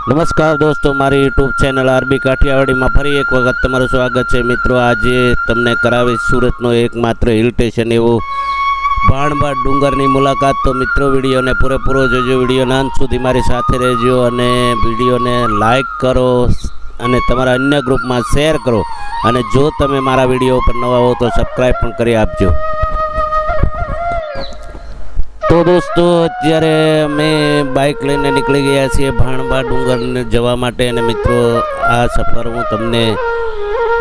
નમસ્કાર દોસ્તો, મારી યુટ્યુબ ચેનલ આરબી કાઠિયાવાડીમાં ફરી એક વખત તમારું સ્વાગત છે. મિત્રો, આજે તમને કરાવીશ સુરતનો એકમાત્ર હિલ સ્ટેશન એવું ભાણબાડ ડુંગરની મુલાકાત. તો મિત્રો, વિડીયોને પૂરેપૂરો જોજો, વિડીયોના અંત સુધી મારી સાથે રહેજો અને વિડીયોને લાઈક કરો અને તમારા અન્ય ગ્રુપમાં શેર કરો. અને જો તમે મારા વિડીયો ઉપર નવા હો તો સબસ્ક્રાઈબ પણ કરી આપજો. તો દોસ્તો, અત્યારે અમે બાઇક લઈને નીકળી ગયા છીએ ભાણબાડ ડુંગરને જવા માટે. અને મિત્રો, આ સફર હું તમને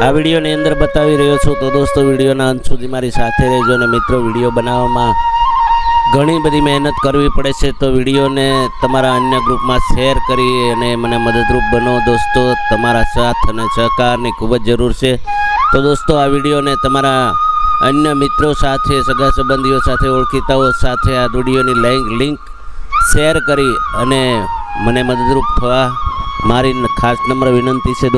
આ વિડીયોની અંદર બતાવી રહ્યો છું. તો દોસ્તો, વિડીયોના અંત સુધી મારી સાથે રહેજો. અને મિત્રો, વિડીયો બનાવવામાં ઘણી બધી મહેનત કરવી પડે છે, તો વિડીયોને તમારા અન્ય ગ્રુપમાં શેર કરી અને મને મદદરૂપ બનો. દોસ્તો, તમારા સાથ અને સહકારની ખૂબ જ જરૂર છે. તો દોસ્તો, આ વિડીયોને તમારા અન્ય મિત્રો સાથે, સગા સંબંધીઓ સાથે, ઓળખીતાઓ સાથે આ વિડીયોની લિંક શેર કરી અને મને મદદરૂપ થવા મારી ખાસ નમ્ર વિનંતી છે.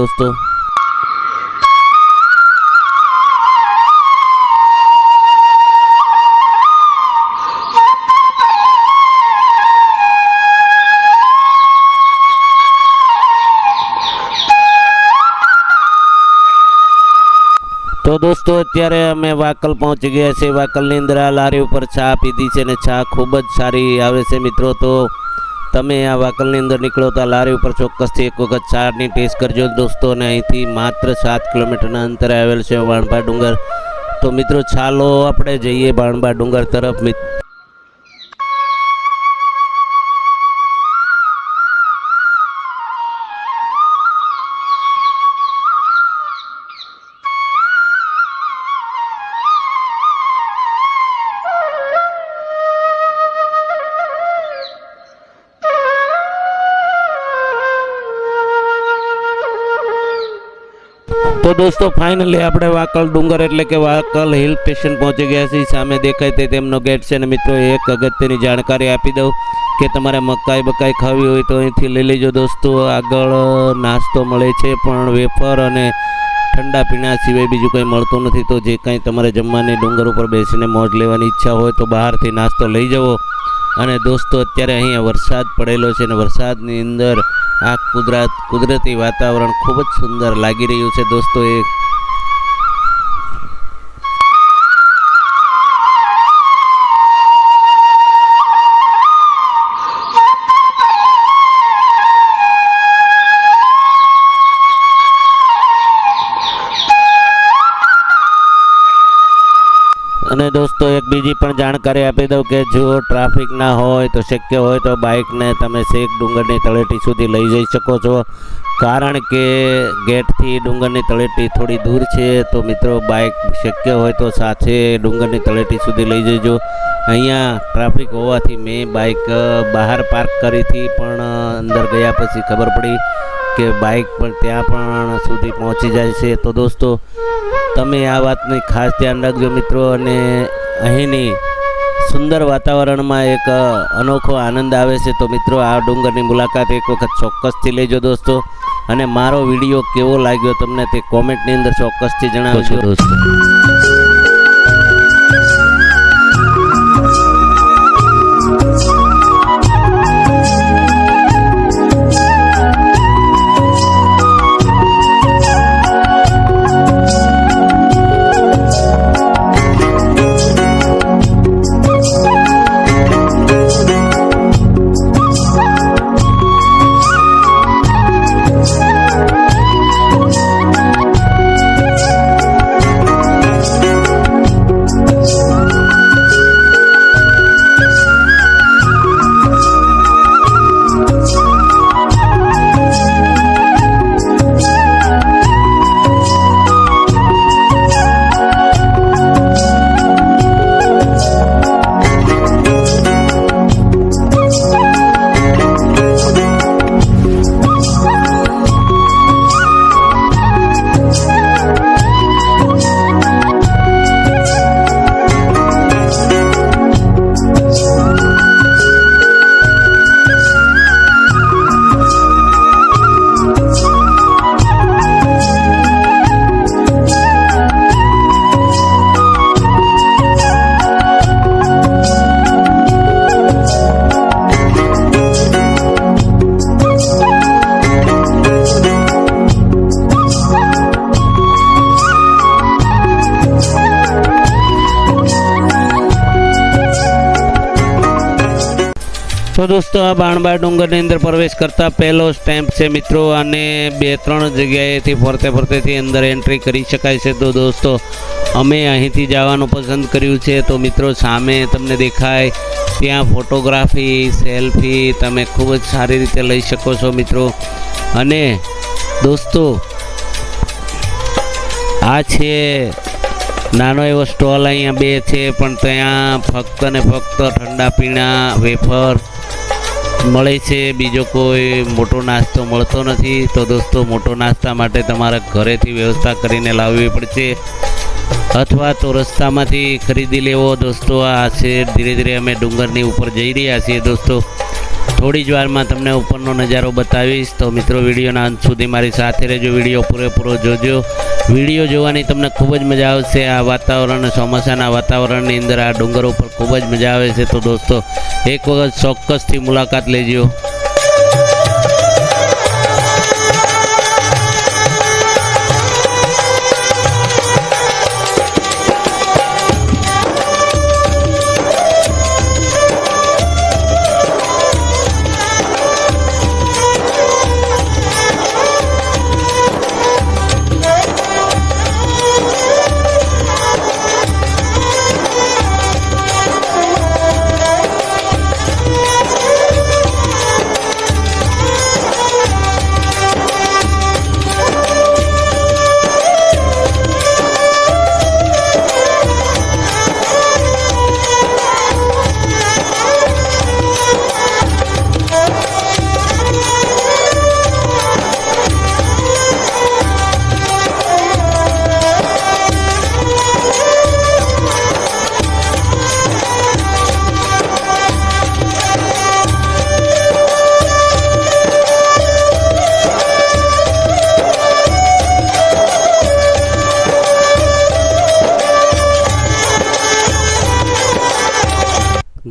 દોસ્તો, અત્યારે અમે વાકલ પહોંચી ગયા છીએ. વાકલની અંદર આ લારી ઉપર ચા પીધી છે અને ચા ખૂબ જ સારી આવે છે. મિત્રો, તો તમે આ વાકલની અંદર નીકળો તો આ લારી ઉપર ચોક્કસથી એક વખત ચાની ટેસ્ટ કરજો દોસ્તો. અને અહીંથી માત્ર 7 કિલોમીટરના અંતરે આવેલ છે ભાણબાડ ડુંગર. તો મિત્રો, ચાલો આપણે જઈએ ભાણબાડ ડુંગર તરફ. તો દોસ્તો, ફાઇનલી આપણે વાકલ ડુંગર એટલે કે વાકલ હિલ સ્ટેશન પહોંચી ગયા છીએ. સામે દેખાય તે તેમનો ગેટ છે. અને મિત્રો, એક અગત્યની જાણકારી આપી દઉં કે તમારે મકાઈ ખાવી હોય તો અહીંથી લઈ લેજો દોસ્તો. આગળ નાસ્તો મળે છે, પણ વેફર અને ઠંડા પીણા સિવાય બીજું કંઈ મળતું નથી. તો જે કંઈ તમારે જમવાની ડુંગર ઉપર બેસીને મોજ લેવાની ઈચ્છા હોય તો બહારથી નાસ્તો લઈ જવો. અને દોસ્તો, અત્યારે અહીંયા વરસાદ પડેલો છે અને વરસાદની અંદર આ કુદરતી વાતાવરણ ખૂબ જ સુંદર લાગી રહ્યું છે દોસ્તો. અને દોસ્તો, એક બીજી પણ જાણકારી આપી દઉં કે જો ટ્રાફિક ના હોય તો શક્ય હોય તો બાઇકને તમે છેક ડુંગરની તળેટી સુધી લઈ જઈ શકો છો. કારણ કે ગેટથી ડુંગરની તળેટી થોડી દૂર છે. તો મિત્રો, બાઇક શક્ય હોય તો સાથે ડુંગરની તળેટી સુધી લઈ જજો. અહીંયા ટ્રાફિક હોવાથી મેં બાઇક બહાર પાર્ક કરી હતી, પણ અંદર ગયા પછી ખબર પડી કે બાઇક પણ ત્યાં પણ સુધી પહોંચી જાય છે. તો દોસ્તો, તમે આ વાતની ખાસ ધ્યાન રાખજો મિત્રો. અને અહીંની સુંદર વાતાવરણમાં એક અનોખો આનંદ આવે છે. તો મિત્રો, આ ડુંગરની મુલાકાત એક વખત ચોક્કસથી લેજો દોસ્તો. અને મારો વિડીયો કેવો લાગ્યો તમને તે કોમેન્ટની અંદર ચોક્કસથી જણાવજો દોસ્તો. તો દોસ્તો આ બાણબા ડુંગરની અંદર પ્રવેશ કરતા પહેલો સ્ટેમ્પ છે મિત્રો, અને 2-3 જગ્યાએથી ફરતેથી અંદર એન્ટ્રી કરી શકાય છે. તો દોસ્તો અમે અહીંથી જવાનું પસંદ કર્યું છે. તો મિત્રો સામે તમને દેખાય ત્યાં ફોટોગ્રાફી સેલ્ફી તમે ખૂબ જ સારી રીતે લઈ શકો છો મિત્રો. અને દોસ્તો આ છે નાનો એવો સ્ટોલ, અહીંયા 2 છે, પણ ત્યાં ફક્ત ને ફક્ત ઠંડા પીણા વેફર મળે છે, બીજો કોઈ મોટો નાસ્તો મળતો નથી. તો દોસ્તો મોટો નાસ્તા માટે તમારે ઘરેથી વ્યવસ્થા કરીને લાવવી પડશે, અથવા તો રસ્તામાંથી ખરીદી લેવો. દોસ્તો આ છે ધીરે ધીરે અમે ડુંગરની ઉપર જઈ રહ્યા છીએ. દોસ્તો થોડી જ વારમાં તમને ઉપરનો નજારો બતાવીશ. તો મિત્રો વિડીયોના અંત સુધી મારી સાથે રહેજો, વિડીયો પૂરેપૂરો જોજો. વિડીયો જોવાની તમને ખૂબ જ મજા આવશે. આ વાતાવરણ ચોમાસાના વાતાવરણની અંદર આ ડુંગર ઉપર ખૂબ જ મજા આવે છે. તો દોસ્તો એક વખત ચોક્કસથી મુલાકાત લેજો.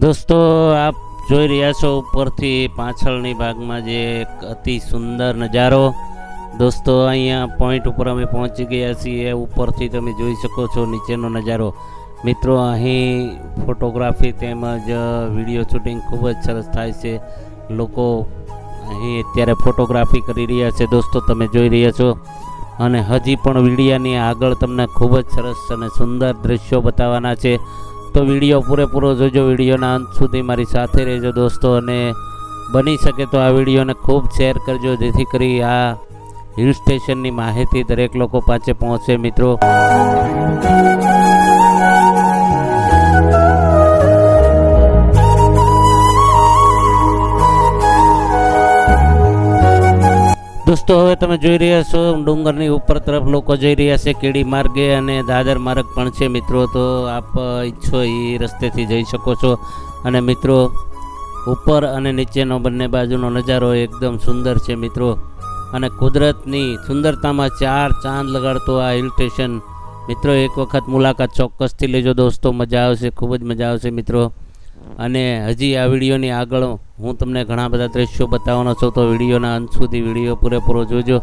દોસ્તો આપ જોઈ રહ્યા છો ઉપરથી પાછળની ભાગમાં જે એક અતિ સુંદર નજારો. દોસ્તો અહીંયા પોઈન્ટ ઉપર અમે પહોંચી ગયા છીએ. ઉપરથી તમે જોઈ શકો છો નીચેનો નજારો. મિત્રો અહીં ફોટોગ્રાફી તેમજ વિડીયો શૂટિંગ ખૂબ જ સરસ થાય છે. લોકો અહીં અત્યારે ફોટોગ્રાફી કરી રહ્યા છે. દોસ્તો તમે જોઈ રહ્યા છો, અને હજી પણ વિડીયાની આગળ તમને ખૂબ જ સરસ અને સુંદર દ્રશ્યો બતાવવાના છે. તો વિડીયો પૂરેપૂરો જોજો, વિડીયોના અંત સુધી મારી સાથે રહેજો દોસ્તો. અને બની શકે તો આ વિડીયોને ખૂબ શેર કરજો, જેથી કરી આ હિલ સ્ટેશનની માહિતી દરેક લોકો પાસે પહોંચે મિત્રો. દોસ્તો હવે તમે જોઈ રહ્યા છો ડુંગરની ઉપર તરફ લોકો જઈ રહ્યા છે કેડી માર્ગે, અને દાદર માર્ગ પણ છે મિત્રો. તો આપ ઈચ્છો એ રસ્તેથી જઈ શકો છો. અને મિત્રો ઉપર અને નીચેનો બંને બાજુનો નજારો એકદમ સુંદર છે મિત્રો. અને કુદરતની સુંદરતામાં 4 ચાંદ લગાડતો આ હિલ સ્ટેશન મિત્રો, એક વખત મુલાકાત ચોક્કસથી લેજો દોસ્તો. મજા આવશે, ખૂબ જ મજા આવશે મિત્રો. અને હજી આ વિડીયોની આગળ હું તમને ઘણા બધા દ્રશ્યો બતાવવાનો છું. તો વિડીયોના અંત સુધી વિડીયો પૂરેપૂરો જોજો,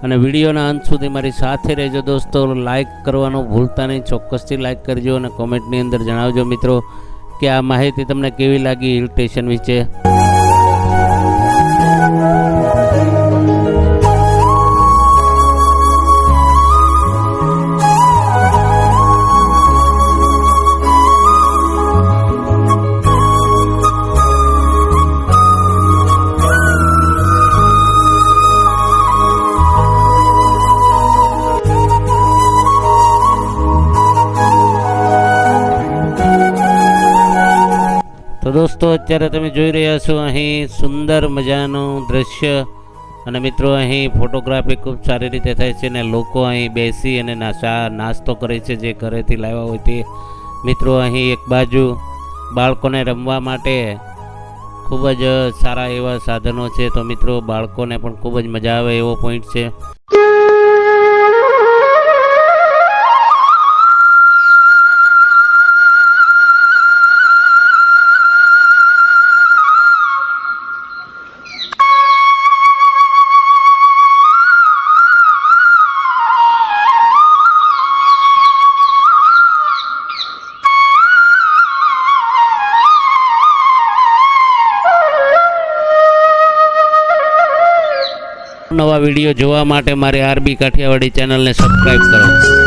અને વિડીયોના અંત સુધી મારી સાથે રહેજો દોસ્તો. લાઇક કરવાનું ભૂલતા નહીં, ચોક્કસથી લાઇક કરજો, અને કોમેન્ટની અંદર જણાવજો મિત્રો કે આ માહિતી તમને કેવી લાગી હિલ સ્ટેશન વિશે. તો દોસ્તો અત્યારે તમે જોઈ રહ્યા છો અહીં સુંદર મજાનું દ્રશ્ય, અને મિત્રો અહીં ફોટોગ્રાફી ખૂબ સારી રીતે થાય છે, અને લોકો અહીં બેસી અને નાસ્તો કરે છે જે ઘરેથી લાવ્યા હોય તે. મિત્રો અહીં એક બાજુ બાળકોને રમવા માટે ખૂબ જ સારા એવા સાધનો છે. તો મિત્રો બાળકોને પણ ખૂબ જ મજા આવે એવો પોઈન્ટ છે. નવા વિડીયો જોવા માટે મારી આરબી કાઠિયાવાડી ચેનલને સબસ્ક્રાઈબ કરો.